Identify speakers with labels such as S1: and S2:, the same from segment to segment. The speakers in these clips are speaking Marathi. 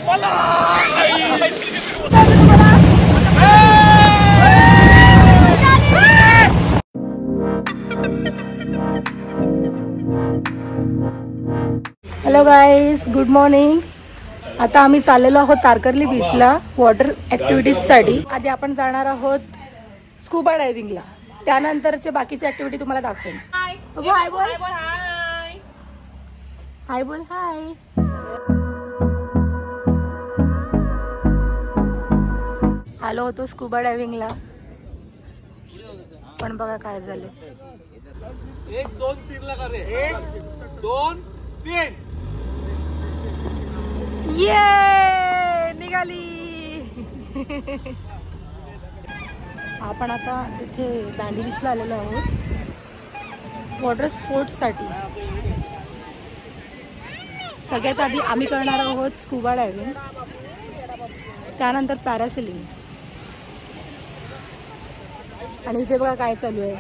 S1: Hello guys, good morning. आता आम्ही चाललेलो आहोत तारकर्ली बीचला वॉटर ॲक्टिव्हिटीजसाठी. आधी आपण जाणार आहोत स्कूबा डायव्हिंगला. त्यानंतरचे बाकीचे ॲक्टिव्हिटी तुम्हाला दाखवेन. हाय बोल, हाय बोल, हाय बोल, हाय. आलो होतो स्कूबा डायव्हिंगला, पण बघा काय झाले.
S2: 1 2 3 ला करे. 1 2 3.
S1: ये निघाली. आपण आता इथे दांडी बीचला आलेलो आहोत वॉटर स्पोर्ट्ससाठी. सगळ्यात आधी आम्ही करणार आहोत स्कूबा डायव्हिंग, त्यानंतर पॅरासेलिंग. आणि इथे बघा काय चालू आहे.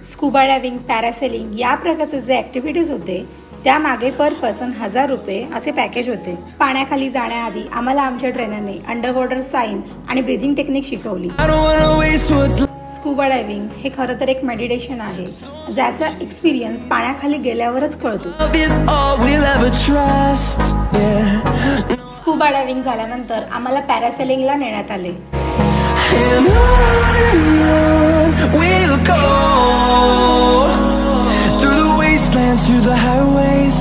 S1: स्कूबा डायव्हिंग, पॅरासेलिंग या प्रकारचे जे ॲक्टिव्हिटीज होते त्यामागे पर पर्सन 1000 रुपये असे पॅकेज होते. पाण्याखाली जाण्याआधी आम्हाला आमच्या ट्रेनरने अंडर वॉटर साइन आणि ब्रीदिंग टेक्निक शिकवली. स्कूबा डायव्हिंग हे खरं तर एक मेडिटेशन आहे, ज्याचा एक्सपिरियन्स पाण्याखाली गेल्यावरच कळतो. स्कूबा डायव्हिंग झाल्यानंतर आम्हाला पॅरासेलिंगला नेण्यात आले.
S3: Through the highways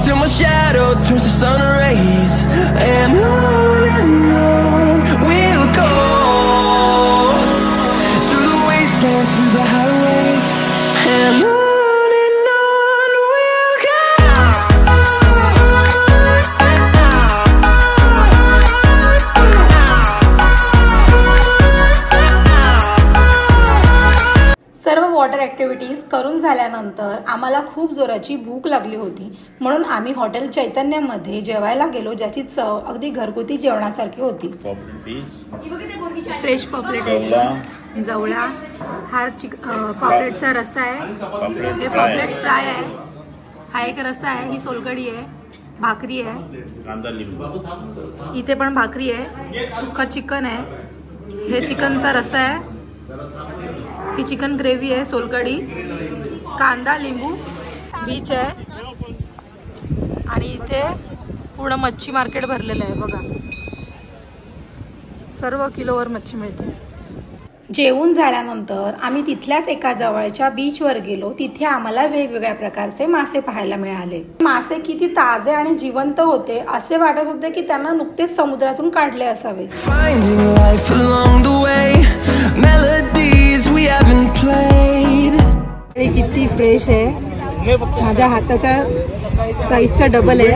S3: till my shadow turns to sun rays, and on we'll go through the wastelands, through the highways, and on we'll go.
S1: सर्व वॉटर ॲक्टिव्हिटीज करून झाल्यानंतर आम्हाला खूप जोराची भूक लागली होती, म्हणून आम्ही हॉटेल चैतन्यमध्ये जेवायला गेलो, ज्याची चव अगदी घरगुती जेवणासारखी होती. फ्रेश पॉपलेट आहे, जवळा, हा पॉपलेटचा रस्सा आहे, हे पॉपलेट फ्राय आहे, हा एक रस्सा आहे, ही सोलकढी आहे, भाकरी आहे, इथे पण भाकरी आहे, सुक्का चिकन आहे, हे चिकनचा रस्सा आहे, ही चिकन ग्रेव्ही आहे, सोलकढी, कांदा, लिंबू, बीच आहे. आणि इथे पूर्ण मच्छी मार्केट भरलेलं आहे बघा, सर्व किलोवर मच्छी मिळते. जेवून झाल्यानंतर आम्ही तिथल्याच एका जवळच्या बीचवर गेलो. तिथे आम्हाला वेगवेगळ्या प्रकारचे मासे पाहायला मिळाले. मासे किती ताजे आणि जिवंत होते, असे वाटत होते की त्यांना नुकतेच समुद्रातून काढले असावे. किती फ्रेश आहे, माझ्या हाताच्या साईजचा डबल आहे.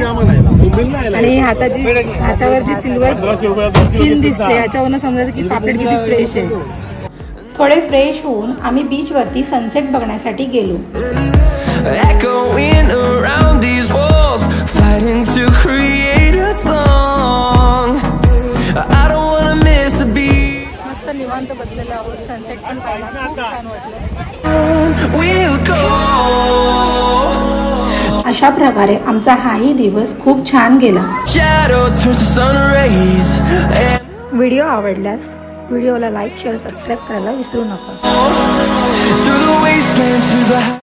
S1: आणि हातावर जी सिल्वर स्किन दिसते याच्यावरून समजायचं की पापलेट किती फ्रेश आहे. थोडे फ्रेश होऊन आम्ही बीच वरती सनसेट बघण्यासाठी गेलो. मस्त निवांत बसलेलो आहोत, सनसेट पण पाहिला, खूप छान वाटलं. अशा प्रकारे आमचा हाही दिवस खूप छान गेला. व्हिडिओ आवडल्यास व्हिडिओला लाईक, शेअर, सबस्क्राईब करायला विसरू नका.